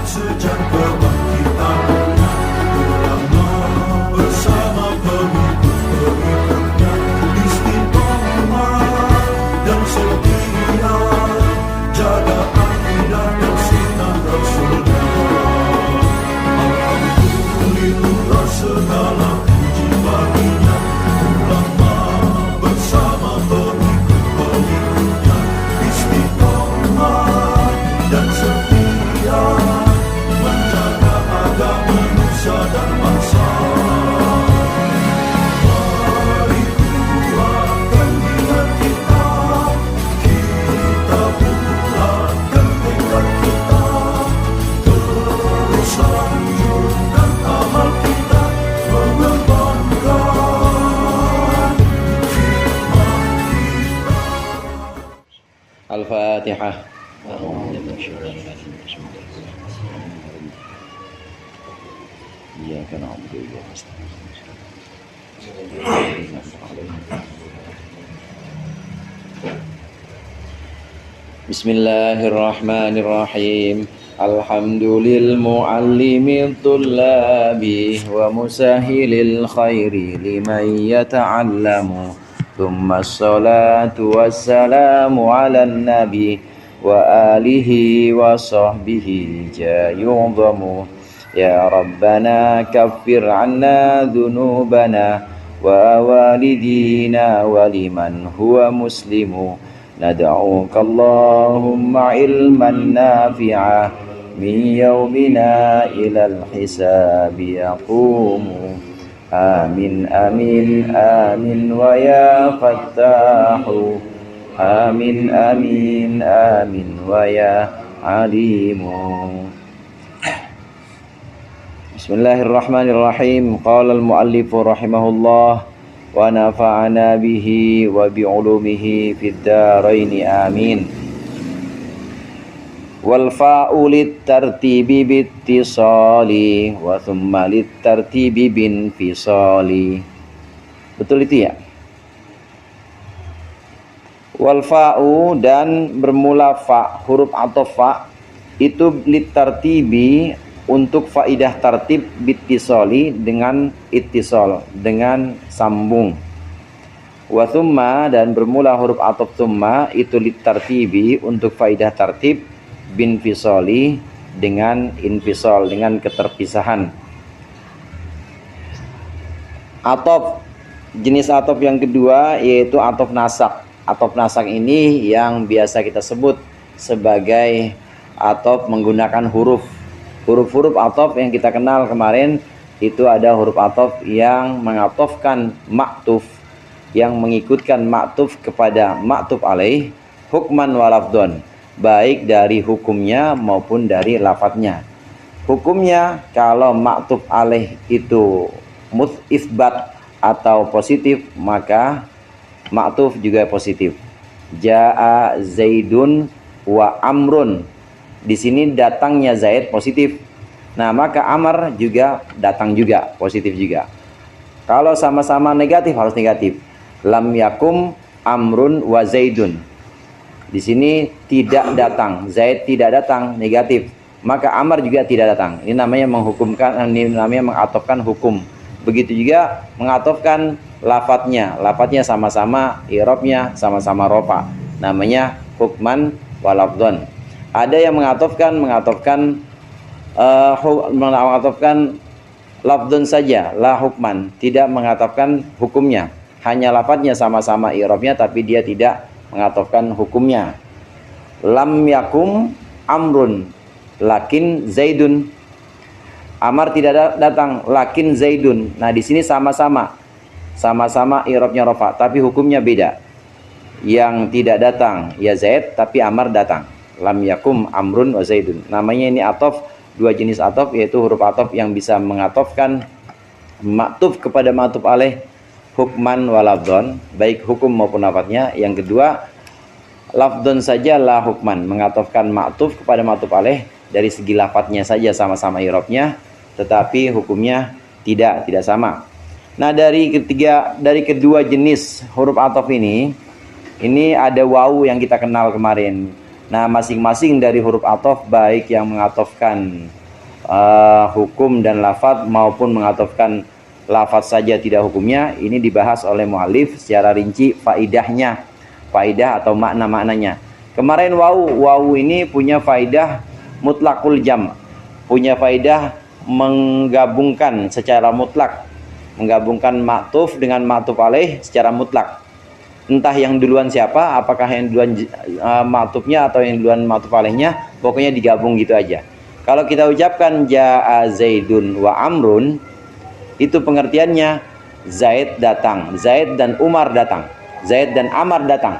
sejak kebangkitan ulama bersama pengikut-pengikutnya istiqomah dan setia jaga akidah dan sunnah Rasulullah. Alhamdulillah segala puji baginya ulama bersama pengikut-pengikutnya istiqomah dan setia menjaga agama nusa dan bangsa. Mari kuatkan niat kita, kita bulatkan tekad kita, terus lanjutkan amal kita, mengembangkan hikmah kita. Al-Fatihah. Iyyaka na'budu wa iyyaka nasta'in. Bismillahirrahmanirrahim. Alhamdulil muallimil tullabi wa musahilil khairi liman yata'allamu. Thumma as-salatu wassalamu ala nabi wa alihi wa sahbihi jayudhamu. Ya Rabbana kaffir anna dhunubana wa walidina wa liman huwa muslimu. Nad'uka Allahumma ilman nafi'a min yawmina ilal hisabi yaqumu. Amin amin amin wa ya fattahu. Amin amin amin wa ya alimu. Bismillahirrahmanirrahim. Qala al-muallifu rahimahullah wa nafa'ana bihi wa bi'ulumihi fid dharain amin. Wal fa'u lit tartibi bittisali wa thumma lit tartibi bin fisali. Betul itu ya? Wal fa'u dan bermula fa, huruf ataf fa itu lit tartibi untuk faidah tartib bittisali dengan ittisal, dengan sambung. Wa thumma dan bermula huruf ataf thumma itu lit tartibi untuk faidah tartib bin fisali dengan infisal, dengan keterpisahan. Ataf, jenis ataf yang kedua yaitu ataf nasak. Ataf nasak ini yang biasa kita sebut sebagai ataf menggunakan huruf. Huruf-huruf ataf yang kita kenal kemarin itu ada huruf ataf yang mengatofkan maktuf, yang mengikutkan maktuf kepada maktuf alaih, hukman wa lafdon, baik dari hukumnya maupun dari lafadznya. Hukumnya kalau maktuf alaih itu isbat atau positif, maka maktuf juga positif. Jaa Zaidun wa Amrun. Di sini datangnya Zaid positif. Nah, maka Amr juga datang juga positif juga. Kalau sama-sama negatif harus negatif. Lam yakum Amrun wa Zaidun. Di sini tidak datang, Zaid tidak datang, negatif. Maka Amr juga tidak datang. Ini namanya menghukumkan, ini namanya mengatofkan hukum. Begitu juga mengatofkan lafadznya. Lafadznya sama-sama, i'rabnya sama-sama rofa. Namanya hukman wa lafdhon. Ada yang mengatofkan lafdhon saja, la hukman, tidak mengatofkan hukumnya. Hanya lafadznya sama-sama i'rabnya tapi dia tidak mengatofkan hukumnya. Lam yakum Amrun lakin Zaidun. Amar tidak datang, lakin Zaidun. Nah, di sini sama-sama i'rabnya rafa, tapi hukumnya beda. Yang tidak datang ya Zaid, tapi Amar datang. Lam yakum Amrun wa Zaidun. Namanya ini ataf, dua jenis ataf, yaitu huruf ataf yang bisa mengatofkan maktuf kepada maktuf alaih, hukman wa lafdhon, baik hukum maupun lafadznya. Yang kedua, lafdhon saja la hukman, mengatofkan maktuf kepada maktuf alaih dari segi lafadznya saja sama-sama i'rabnya, tetapi hukumnya tidak sama. Nah, dari kedua jenis huruf ataf ini ada wawu yang kita kenal kemarin. Nah, masing-masing dari huruf ataf, baik yang mengatofkan hukum dan lafadz maupun mengatofkan lafadz saja tidak hukumnya, ini dibahas oleh mu'allif secara rinci faidahnya, faidah atau makna-maknanya. Kemarin wawu ini punya faidah mutlakul jam, punya faidah menggabungkan secara mutlak, menggabungkan ma'tuf dengan ma'tuf alaih secara mutlak. Entah yang duluan siapa, apakah yang duluan ma'tufnya atau yang duluan ma'tuf alaihnya, pokoknya digabung gitu aja. Kalau kita ucapkan ja'a Zaidun wa Amrun, itu pengertiannya Zaid datang, Zaid dan Umar datang, Zaid dan Amar datang.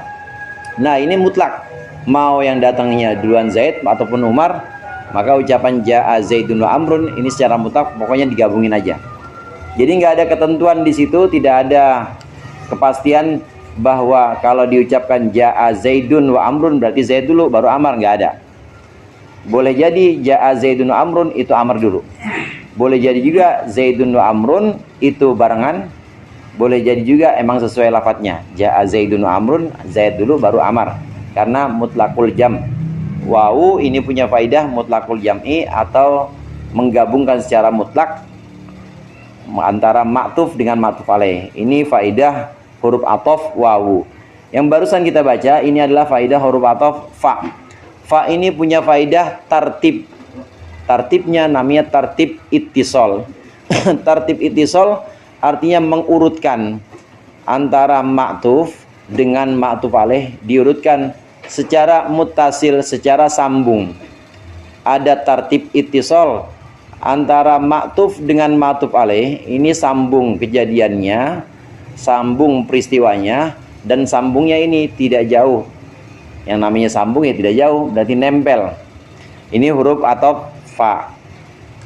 Nah, ini mutlak. Mau yang datangnya duluan Zaid ataupun Umar, maka ucapan ja'a Zaidun wa Amrun ini secara mutlak pokoknya digabungin aja. Jadi nggak ada ketentuan di situ, tidak ada kepastian bahwa kalau diucapkan ja'a Zaidun wa Amrun berarti Zaid dulu baru Amar, nggak ada. Boleh jadi ja'a Zaidun wa Amrun itu Amr dulu. Boleh jadi juga Zaidun wa Amrun itu barengan. Boleh jadi juga emang sesuai lafadznya. Ja'a Zaidun wa Amrun, Zaid dulu baru Amar. Karena mutlakul jam. Wawu ini punya faidah mutlakul jam'i atau menggabungkan secara mutlak antara ma'tuf dengan ma'tuf alaih. Ini faidah huruf ataf wawu. Yang barusan kita baca ini adalah faidah huruf ataf fa. Fa ini punya faidah tartib. Tartibnya namanya tartib ittisal. Tartib ittisal artinya mengurutkan antara ma'tuf dengan ma'tuf alaih, diurutkan secara muttasil, secara sambung. Ada tartib ittisal antara ma'tuf dengan ma'tuf alaih, ini sambung kejadiannya, sambung peristiwanya, dan sambungnya ini tidak jauh. Yang namanya sambung ya tidak jauh, berarti nempel. Ini huruf ataf fa.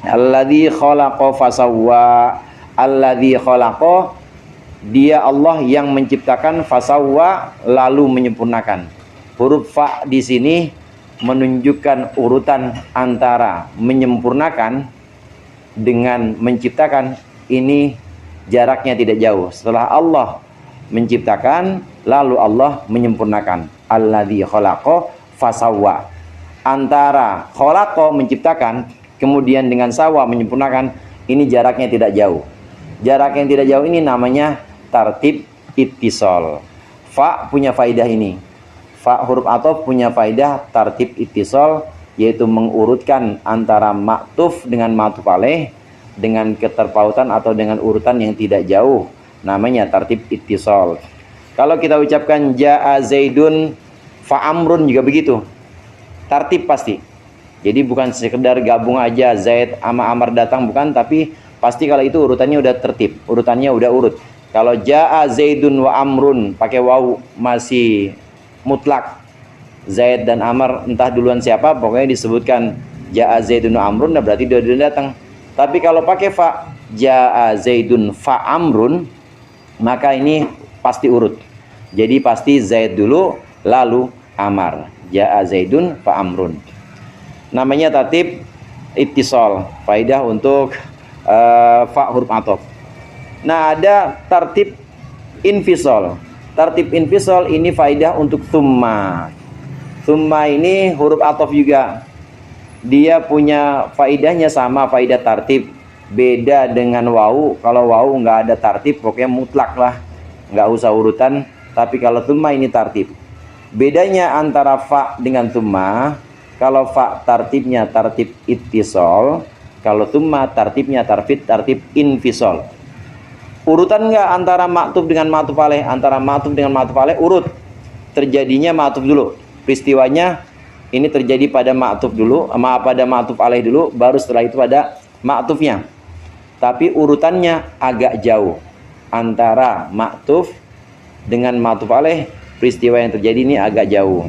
Alladzi khalaqa fasawwa. Alladzi khalaqa, dia Allah yang menciptakan, fasawwa lalu menyempurnakan. Huruf fa di sini menunjukkan urutan antara menyempurnakan dengan menciptakan. Ini jaraknya tidak jauh. Setelah Allah menciptakan, lalu Allah menyempurnakan. Alladzi khalaqa fasawwa. Antara khalaqa menciptakan, kemudian dengan sawa menyempurnakan, ini jaraknya tidak jauh. Jarak yang tidak jauh ini namanya tartib ittisal. Fa punya faidah ini. Fa huruf ataf punya faidah tartib ittisal, yaitu mengurutkan antara ma'tuf dengan ma'tuf alaih dengan keterpautan atau dengan urutan yang tidak jauh, namanya tartib ittisal. Kalau kita ucapkan ja'a Zaidun fa Amrun juga begitu. Tartib pasti. Jadi bukan sekedar gabung aja Zaid sama Amar datang, bukan, tapi pasti kalau itu urutannya udah tertib, urutannya udah urut. Kalau ja'a Zaidun wa Amrun pakai wawu masih mutlak. Zaid dan Amar entah duluan siapa, pokoknya disebutkan ja'a Zaidun wa Amrun, nah berarti dia datang. Tapi kalau pakai fa, ja'a Zaidun fa Amrun, maka ini pasti urut. Jadi pasti Zaid dulu lalu Amar. Ja'a Zaidun fa Amrun. Namanya tartib ittisal, faidah untuk fa huruf ataf. Nah, ada tartib infisal. Tartib infisal ini faidah untuk thumma. Thumma ini huruf ataf juga. Dia punya faidahnya sama, faidah tartib. Beda dengan wawu. Kalau wawu nggak ada tartib, pokoknya mutlak lah, nggak usah urutan. Tapi kalau thumma ini tartib. Bedanya antara fa dengan thumma, kalau fa tartibnya tartib ittisal, kalau thumma tartibnya tartib infisal. Urutan nggak antara ma'tuf dengan ma'tuf alaih? Antara ma'tuf dengan ma'tuf alaih urut. Terjadinya ma'tuf dulu. Peristiwanya ini terjadi pada ma'tuf dulu, pada ma'tuf alaih dulu, baru setelah itu pada ma'tufnya. Tapi urutannya agak jauh. Antara ma'tuf dengan ma'tuf alaih, peristiwa yang terjadi ini agak jauh.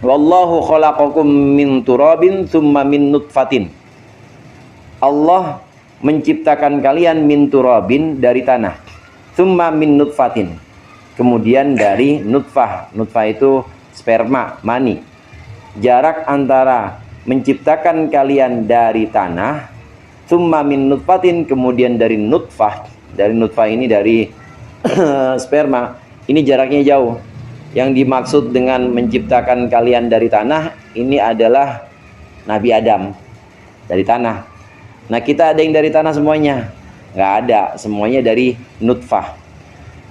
Wallahu khalaqakum min turabin tsumma min nutfatin. Allah menciptakan kalian min turabin dari tanah, tsumma min nutfatin, kemudian dari nutfah. Nutfah itu sperma, mani. Jarak antara menciptakan kalian dari tanah, tsumma min nutfatin, kemudian dari nutfah. Dari nutfah ini dari sperma, ini jaraknya jauh. Yang dimaksud dengan menciptakan kalian dari tanah ini adalah Nabi Adam dari tanah. Nah, kita ada yang dari tanah semuanya? Nggak ada, semuanya dari nutfah.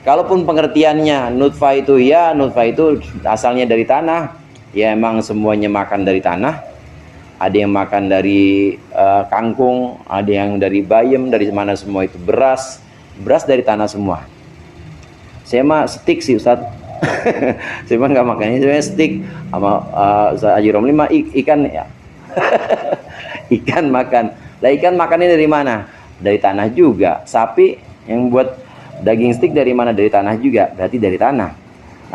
Kalaupun pengertiannya nutfah itu ya, nutfah itu asalnya dari tanah, ya emang semuanya makan dari tanah. Ada yang makan dari kangkung, ada yang dari bayam, dari mana semua itu beras dari tanah semua. Saya mah steak sih Ustaz. Saya mah nggak makannya, saya steak sama Ustaz Haji Romli mah ikan ya. Ikan makan. Lah ikan makannya dari mana? Dari tanah juga. Sapi yang buat daging steak dari mana? Dari tanah juga. Berarti dari tanah.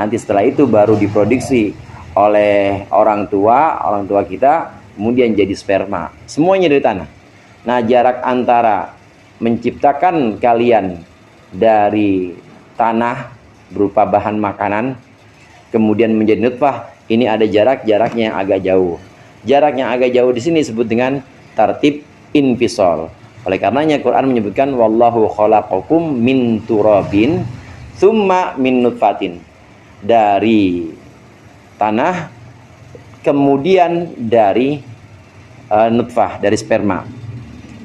Nanti setelah itu baru diproduksi oleh orang tua kita, kemudian jadi sperma. Semuanya dari tanah. Nah, jarak antara menciptakan kalian dari tanah berupa bahan makanan kemudian menjadi nutfah, ini ada jaraknya yang agak jauh. Jarak yang agak jauh di sini disebut dengan tartib infisal. Oleh karenanya Quran menyebutkan wallahu khalaqakum min turabin tsumma min nutfatin, dari tanah kemudian dari nutfah, dari sperma.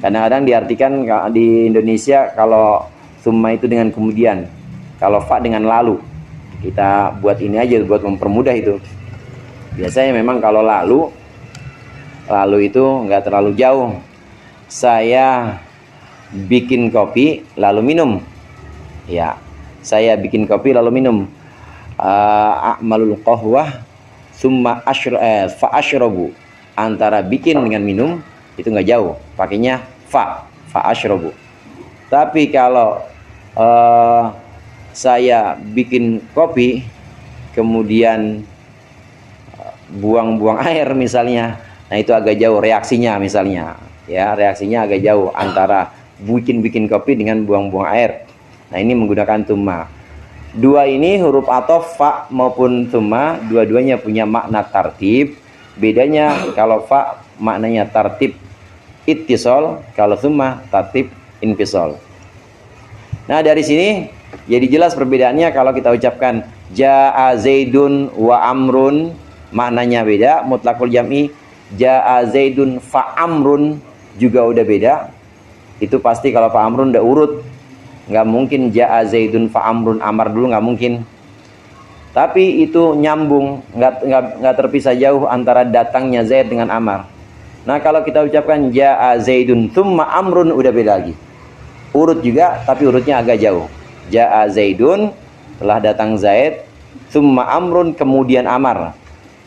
Kadang-kadang diartikan di Indonesia kalau tsumma itu dengan kemudian, kalau fa dengan lalu. Kita buat ini aja buat mempermudah itu. Biasanya memang kalau lalu itu nggak terlalu jauh. Saya bikin kopi lalu minum. Ya, saya bikin kopi lalu minum. A'malul qahwah summa fa ashrabu. Antara bikin dengan minum itu nggak jauh. Pakainya fa ashrabu. Tapi kalau saya bikin kopi kemudian buang-buang air misalnya, nah itu agak jauh reaksinya misalnya, ya reaksinya agak jauh antara bikin kopi dengan buang-buang air. Nah ini menggunakan tsumma. Dua ini huruf athof fa maupun tsumma, dua-duanya punya makna tartib. Bedanya kalau fa maknanya tartib ittisal, kalau tsumma tartib infisal. Nah dari sini jadi jelas perbedaannya. Kalau kita ucapkan ja'a zaidun wa amrun, maknanya beda. Mutlaqul jam'i ja'a zaidun fa amrun juga udah beda. Itu pasti kalau fa amrun udah urut. Nggak mungkin ja'a zaidun fa amrun amar dulu, nggak mungkin. Tapi itu nyambung, nggak terpisah jauh antara datangnya Zaid dengan Amar. Nah kalau kita ucapkan ja'a zaidun tsumma amrun udah beda lagi. Urut juga, tapi urutnya agak jauh. Ja'a zaidun, telah datang Zaid, tsumma amrun, kemudian Amar.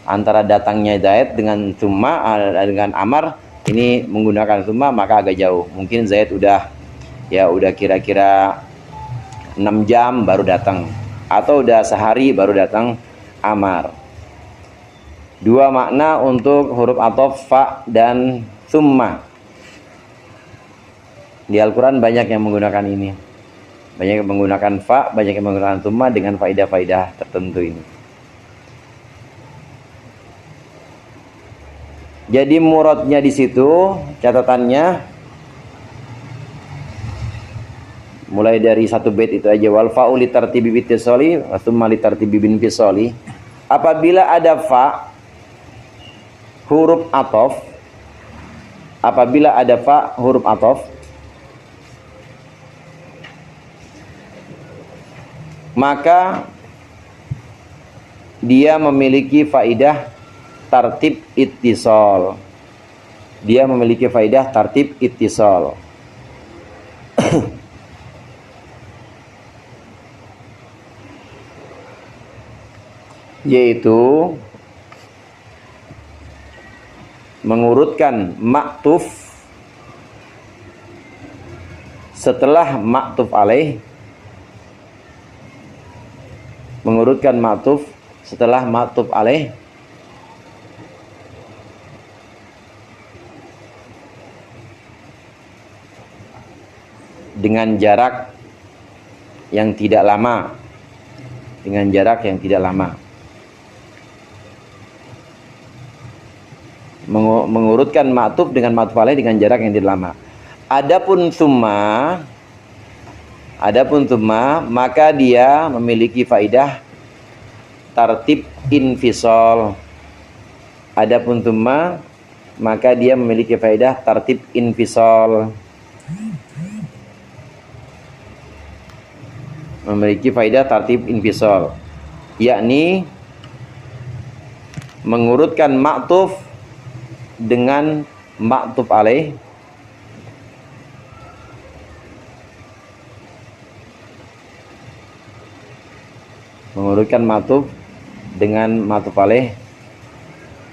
Antara datangnya Zaid dengan tsumma dengan Amar ini menggunakan tsumma maka agak jauh. Mungkin Zaid udah kira-kira 6 jam baru datang, atau udah sehari baru datang Amar. Dua makna untuk huruf athof fa dan tsumma. Di Al-Quran banyak yang menggunakan ini. Banyak yang menggunakan fa, banyak yang menggunakan tsumma dengan faidah-faidah tertentu ini. Jadi muradnya di situ, catatannya mulai dari satu bait itu aja, wal fa'u li tartibi bittisali wa tsumma li tartibi bin fisali. Apabila ada fa huruf athof, maka dia memiliki faidah tartib ittisal. Yaitu mengurutkan maktuf setelah maktuf alaih, dengan jarak yang tidak lama, mengurutkan ma'tuf dengan ma'tuf alaih dengan jarak yang tidak lama. Adapun tsumma maka dia memiliki faidah tartib infisal. Adapun tsumma maka dia memiliki faedah tartib infisal. Memiliki faedah tartib infisal, yakni mengurutkan ma'tuf dengan ma'tuf alaih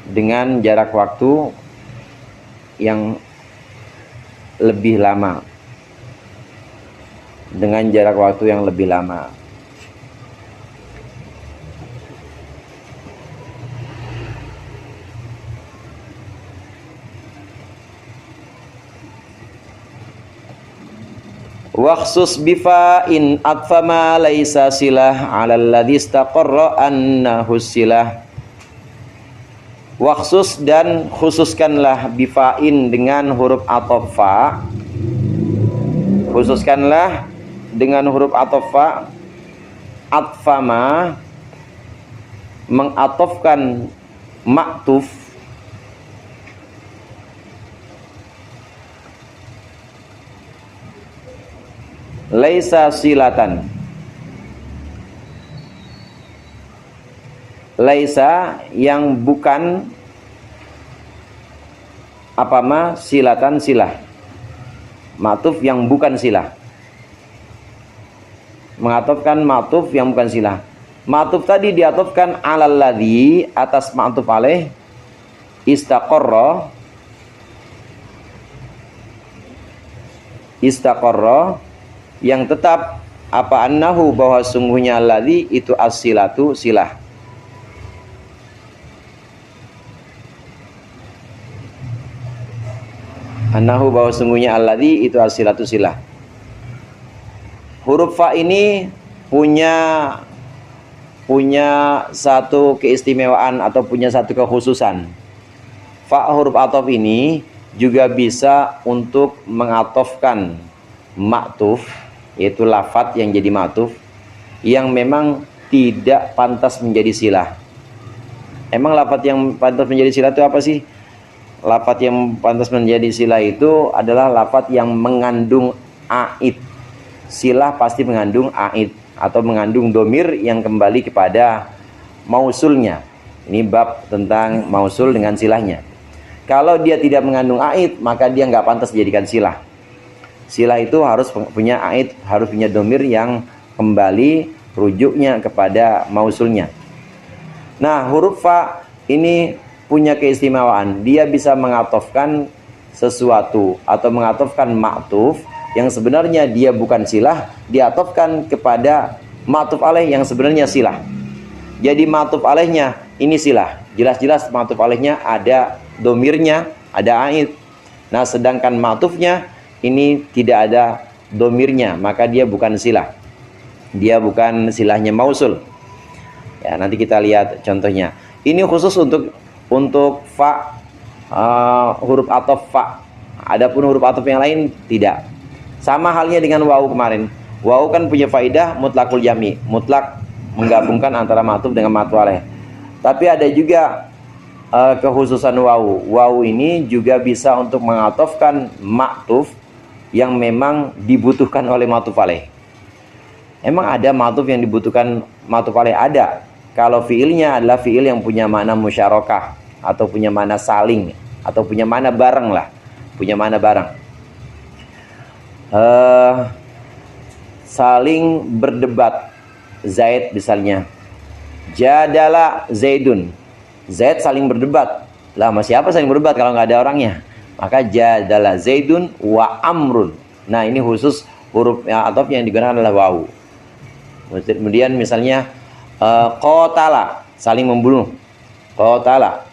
dengan jarak waktu yang lebih lama. Waksus bifa'in atfama laisa silah 'alal ladzi istaqarra annahu silah. Waksus dan khususkanlah bifa'in dengan huruf ataf fa. Khususkanlah dengan huruf ataf fa, atfama mengatofkan ma'tuf laisa silatan. Laisa yang bukan apama silatan silah. Ma'tuf yang bukan silah. Mengatofkan ma'tuf yang bukan silah. Ma'tuf tadi diatofkan alal ladzi atas ma'tuf alaih istaqarra yang tetap apa annahu bahwa sungguhnya alladzi itu as-silatu silah. Annahu bahwa sungguhnya alladzi itu as-silatu silah. Huruf fa ini punya satu keistimewaan atau punya satu kekhususan. Fa huruf ataf ini juga bisa untuk mengatofkan ma'tuf, yaitu lafadz yang jadi ma'tuf yang memang tidak pantas menjadi silah. Emang lafadz yang pantas menjadi silah itu apa sih? Lafadz yang pantas menjadi silah itu adalah lafadz yang mengandung aid. Silah pasti mengandung aid atau mengandung domir yang kembali kepada mausulnya. Ini bab tentang mausul dengan silahnya. Kalau dia tidak mengandung aid, maka dia nggak pantas dijadikan silah. Silah itu harus punya aid, harus punya domir yang kembali rujuknya kepada mausulnya. Nah, huruf fa ini punya keistimewaan. Dia bisa mengatofkan sesuatu atau mengatofkan ma'tuf yang sebenarnya dia bukan silah, diatofkan kepada ma'tuf alaih yang sebenarnya silah. Jadi ma'tuf alaihnya ini silah. Jelas-jelas ma'tuf alaihnya ada domirnya, ada aid. Nah, sedangkan ma'tufnya ini tidak ada domirnya, maka dia bukan silah. Dia bukan silahnya mausul. Ya, nanti kita lihat contohnya. Ini khusus untuk fa, huruf ataf fa. Adapun huruf ataf yang lain tidak. Sama halnya dengan wawu kemarin. Wawu kan punya faidah mutlakul jami, mutlak menggabungkan antara ma'tuf dengan ma'tuf alaih. Tapi ada juga kekhususan wawu. Wawu ini juga bisa untuk mengatofkan ma'tuf yang memang dibutuhkan oleh ma'tuf alaih. Emang ada ma'tuf yang dibutuhkan ma'tuf alaih? Ada. Kalau fiilnya adalah fiil yang punya makna musyarakah atau punya makna saling atau punya makna bareng lah, punya makna bareng. Saling berdebat. Zaid misalnya, jadala Zaidun. Zaid saling berdebat. Lah sama siapa saling berdebat kalau nggak ada orangnya? Maka jadala Zaidun wa Amrun. Nah, ini khusus huruf ataf yang digunakan adalah wawu. Kemudian misalnya qatala, saling membunuh. Qatala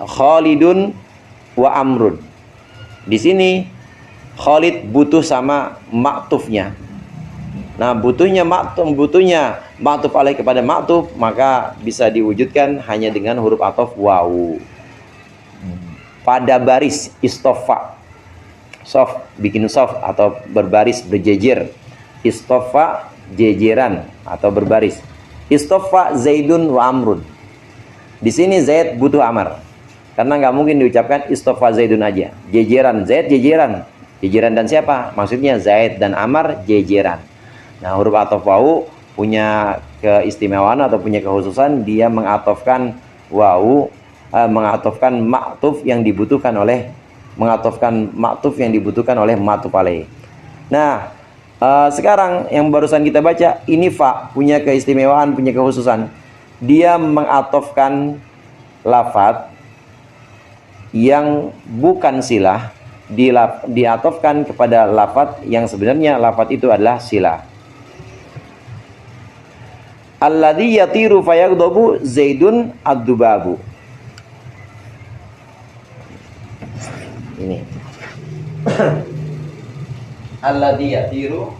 Khalidun wa Amrun. Di sini Khalid butuh sama ma'tufnya. Nah, butuhnya ma'tuf alaih kepada ma'tuf, maka bisa diwujudkan hanya dengan huruf ataf wawu. Pada baris istofa, sof, bikin sof atau berbaris berjejer. Istofa jejeran atau berbaris. Istoffa Zaidun wa Amrun. Di sini Zaid butuh Amr. Karena nggak mungkin diucapkan istoffa Zaidun aja. Jejeran Zaid, jejeran. Jejeran dan siapa? Maksudnya Zaid dan Amr jejeran. Nah, huruf ataf wau punya keistimewaan atau punya kekhususan, dia mengatofkan wau, mengatofkan ma'tuf yang dibutuhkan oleh ma'tuf alaih. Nah, sekarang yang barusan kita baca ini fa punya keistimewaan, punya kekhususan. Dia mengatofkan lafadz yang bukan silah, diatofkan kepada lafadz yang sebenarnya lafadz itu adalah silah. Alladzi yatiru fayaghdabu Zaidun ad-dubabu. Ini. Alladzi yatiru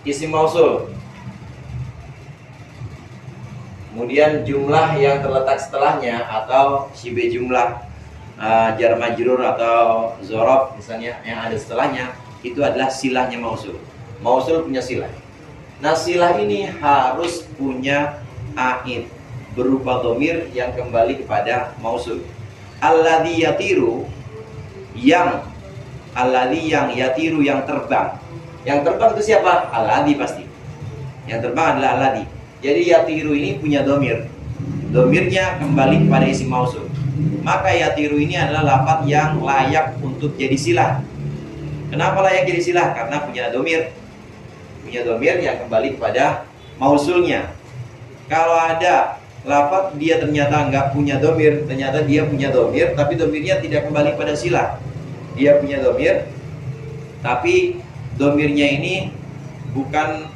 isim mausul. Kemudian jumlah yang terletak setelahnya atau syibe jumlah jar majrur atau zorof misalnya yang ada setelahnya itu adalah silahnya mausul. Mausul punya silah. Nah, silah ini harus punya aid berupa dhamir yang kembali kepada mausul. Alladzi yatiru yang yatiru yang terbang. Yang terbang itu siapa? Alladzi pasti. Yang terbang adalah alladzi. Jadi yatiru ini punya dhamir. Dhamirnya kembali kepada isim mausul. Maka yatiru ini adalah lafaz yang layak untuk jadi silah. Kenapa layak jadi silah? Karena punya dhamir. Punya dhamir yang kembali kepada mausulnya. Kalau ada lafaz dia ternyata nggak punya dhamir, ternyata dia punya dhamir tapi dhamirnya tidak kembali pada silah. Dia punya dhamir tapi dhamirnya ini bukan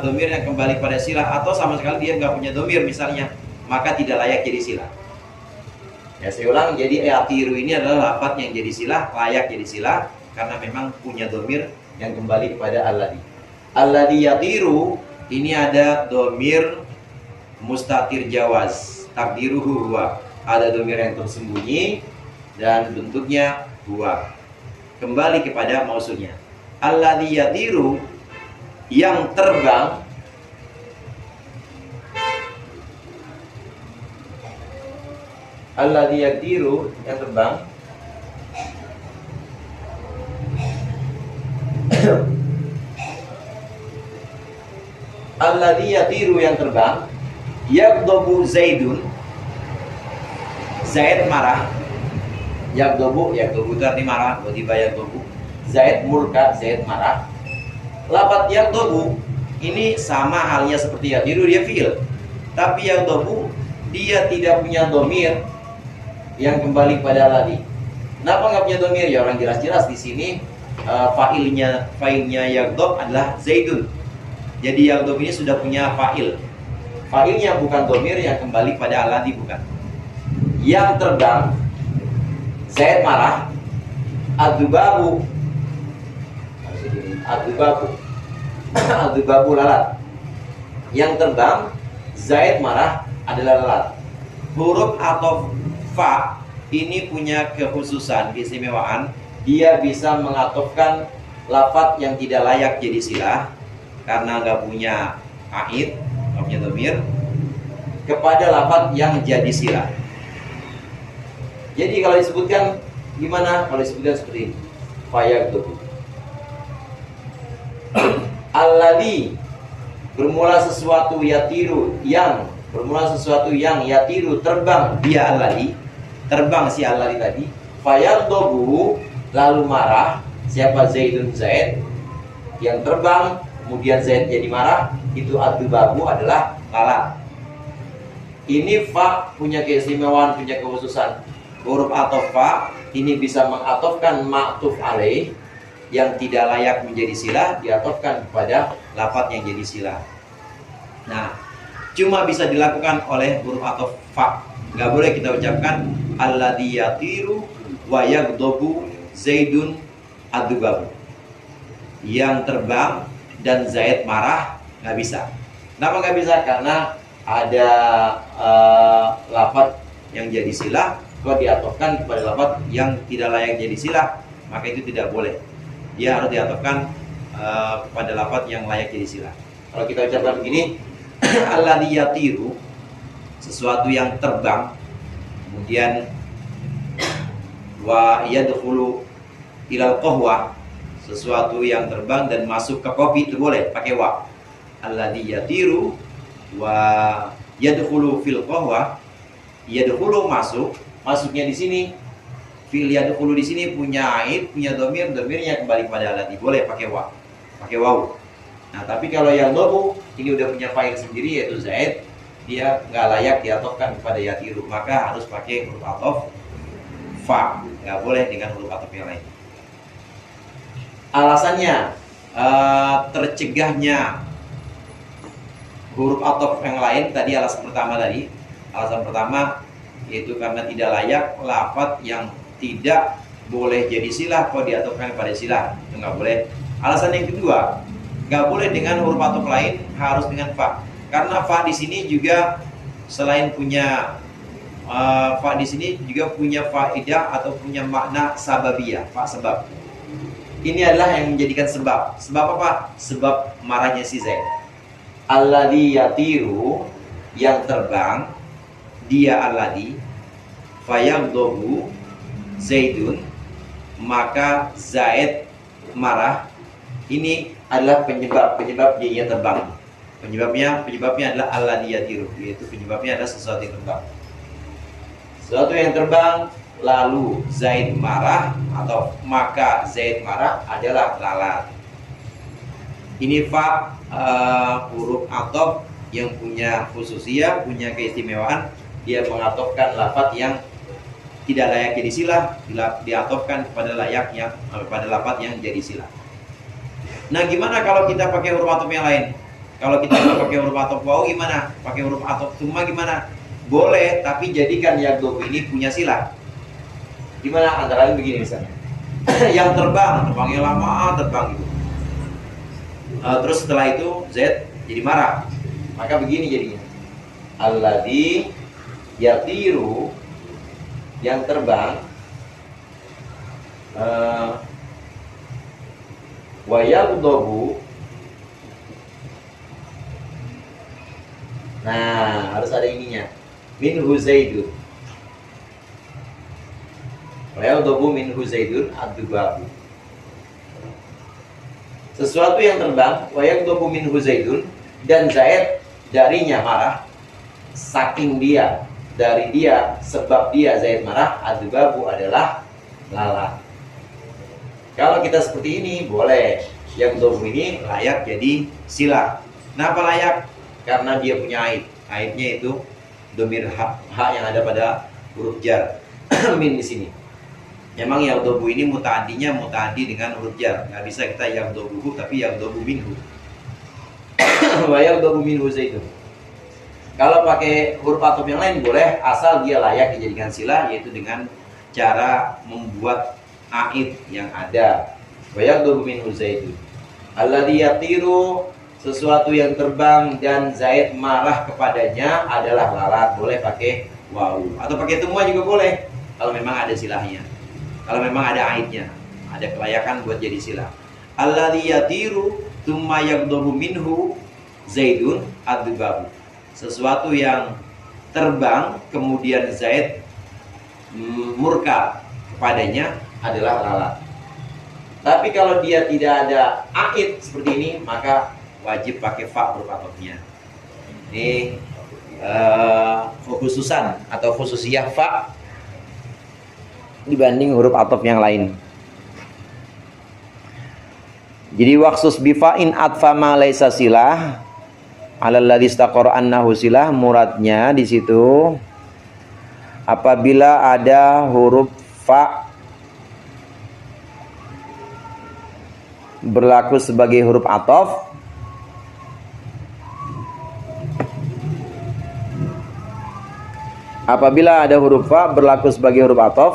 dhamir yang kembali pada silah, atau sama sekali dia nggak punya dhamir misalnya, maka tidak layak jadi silah. Ya, saya ulang, jadi yatiru ini adalah lafaz yang jadi silah, layak jadi silah karena memang punya dhamir yang kembali kepada alladzi. Alladzi yatiru ini ada dhamir mustatir jawaz, takdiruhu huwa. Ada dhamir yang tersembunyi dan bentuknya huwa. Kembali kepada mausulnya. Alladzi yatiru yang terbang. Alladzi yatiru yang terbang. Alladzi yatiru yang terbang. Yaghdabu Zaidun. Zaid marah. Yaghdabu itu arti marah, tiba yaghdabu. Zaid murka, Zaid marah. Lafaz yaghdabu ini sama halnya seperti yatiru, dia fi'il. Tapi yaghdabu dia tidak punya dhamir yang kembali pada alladzi. Kenapa nggak punya dhamir? Ya orang jelas-jelas di sini fa'ilnya yaghdab adalah Zaidun. Jadi yaghdab ini sudah punya fa'il. Fa'ilnya bukan dhamir yang kembali pada alladzi, bukan. Yang terbang Zaid marah, ad-dubabu lalat. Yang terbang Zaid marah adalah lalat. Huruf atau fa ini punya kekhususan, keistimewaan. Dia bisa mengatofkan lafaz yang tidak layak jadi silah karena nggak punya aid, nggak punya dhamir, kepada lafaz yang jadi silah. Jadi kalau disebutkan gimana? Kalau disebutkan seperti ini, fayaghdabu. Alladzi bermula sesuatu yatiru yang yatiru terbang dia alladzi, terbang si alladzi tadi. Fayaghdabu lalu marah siapa? Zaidun Zaid yang terbang, kemudian Zaid jadi marah, itu ad-dubabu adalah lalat. Ini fa punya keistimewaan, punya kekhususan. Huruf atau fa ini bisa mengatofkan ma'tuf alaih yang tidak layak menjadi silah, diatofkan kepada lafaz yang jadi silah. Nah, cuma bisa dilakukan oleh huruf atau fa. Nggak boleh kita ucapkan alladzi yatiru wa yaghdabu Zaidun ad-dubabu. Yang terbang dan Zaid marah, nggak bisa. Kenapa nggak bisa? Karena ada lafaz yang jadi silah kalau diatofkan kepada lafaz yang tidak layak jadi silah, maka itu tidak boleh. Dia harus diatofkan kepada lafaz yang layak jadi silah. Kalau kita ucapkan begini, alladzi yatiru, sesuatu yang terbang, kemudian wa yadkhulu ilal qahwah, sesuatu yang terbang dan masuk ke kopi, itu boleh pakai wa. Alladzi yatiru wa yadkhulu fil qahwah, yadkhulu masuk, masuknya di sini fil yadkhulu di sini punya aid, punya domir, domirnya kembali pada alladzi, boleh pakai wa, pakai waw. Nah, tapi kalau yang dobu ini udah punya fa'il sendiri yaitu zaid, dia nggak layak diatofkan kepada yatiru, maka harus pakai huruf atof fa, nggak boleh dengan huruf atof yang lain. Alasannya tercegahnya huruf atof yang lain tadi, alasan pertama yaitu karena tidak layak lafaz yang tidak boleh jadi silah kalau diatofkan kepada silah, itu nggak boleh. Alasan yang kedua, nggak boleh dengan huruf atof lain, harus dengan fa, karena fa di sini juga selain punya fa di sini juga punya faedah atau punya makna sababiyah, fa sebab. Ini adalah yang menjadikan sebab. Sebab apa? Sebab marahnya si Zaid. Alladzi yatiru, yang terbang, dia alladzi, fayaghdhabu Zaidun, maka Zaid marah. Ini adalah penyebab dia terbang. Penyebabnya adalah alladzi yatiru, yaitu penyebabnya adalah sesuatu yang terbang. Sesuatu yang terbang lalu Zaid marah, atau maka Zaid marah adalah lalat. Ini fa huruf atof yang punya khususiyah, punya keistimewaan. Dia mengatofkan lafaz yang tidak layak jadi silah, diatofkan kepada lafaz yang jadi silah. Nah, gimana kalau kita pakai huruf atof yang lain? Kalau kita pakai huruf atof waw gimana? Pakai huruf atof tsumma gimana? Boleh, tapi jadikan yaghdhabu ini punya silah. Gimana? Antara lain begini misalnya. Yang terbangnya lama, terbang gitu. Terus setelah itu Z jadi marah. Maka begini jadinya. Alladzi yatiru, yang terbang, wa yaghdhabu. Nah, harus ada ininya. Minhu Zaidun. Wayaghdhabu minhu Zaidun ad-dubabu. Sesuatu yang terbang, wayaghdhabu minhu Zaidun, dan Zaid darinya marah, saking dia, dari dia, sebab dia Zaid marah, ad-dubabu adalah lalat. Kalau kita seperti ini boleh, yaghdhabu ini layak jadi silah. Kenapa layak? Karena dia punya aid. Aidnya itu domir ha yang ada pada huruf jar min di sini. Memang yaghdhabu ini muta'addinya muta'addi dengan huruf jar. Nggak bisa kita yaghdhabuhu, tapi yaghdhabu minhu. Wa yaghdhabu minhu Zaidun. Kalau pakai huruf atof yang lain boleh, asal dia layak dijadikan silah, yaitu dengan cara membuat aid yang ada. Wa yaghdhabu minhu Zaidun. Alladzi yatiru, sesuatu yang terbang dan Zaid marah kepadanya adalah lalat, boleh pakai waw, atau pakai tumma juga boleh kalau memang ada silahnya, kalau memang ada aidnya, ada kelayakan buat jadi silah. Alladzi yatiru tumma yaghdhabu minhu Zaidun ad-dubabu, sesuatu yang terbang kemudian Zaid murka kepadanya adalah lalat. Tapi kalau dia tidak ada aid seperti ini, maka wajib pakai fa huruf atofnya. Ini khususan atau khususiyah fa dibanding huruf atof yang lain. Jadi waksus bifa'in atfa ma laisa silah alal ladzi istaqara annahu silah, muradnya di situ apabila ada huruf fa berlaku sebagai huruf atof apabila ada huruf fa berlaku sebagai huruf atof,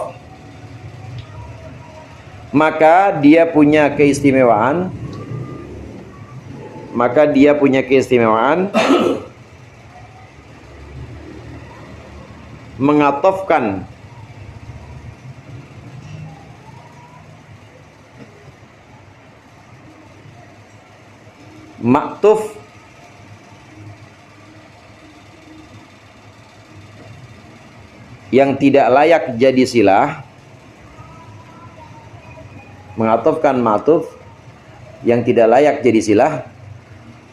maka dia punya keistimewaan. mengatofkan maktuf yang tidak layak jadi silah, mengatofkan maktuf yang tidak layak jadi silah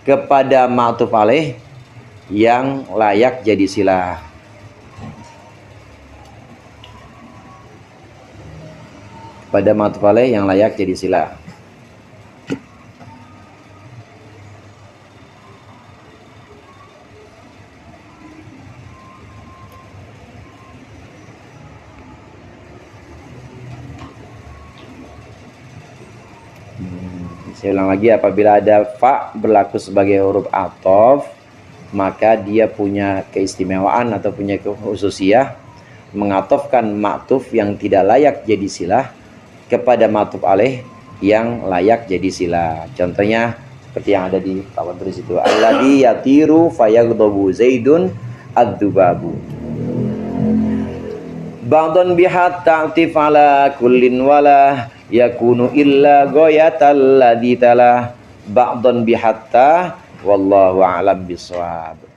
kepada maktuf alaih yang layak jadi silah. Pada maktuf alaih yang layak jadi silah. Saya ulang lagi, apabila ada fa berlaku sebagai huruf athof, maka dia punya keistimewaan atau punya kekhususiyah mengatofkan maktuf yang tidak layak jadi silah kepada maktuf alaih yang layak jadi silah. Contohnya seperti yang ada di papan tulis itu, alladzi yatiru fayaghdabu zaidun ad-dubabu. Ba'dun bihat ta'tif ala kullin wala yakunu illa ghayatal ladzi tala ba'dun bihatta wallahu a'lam bissawab.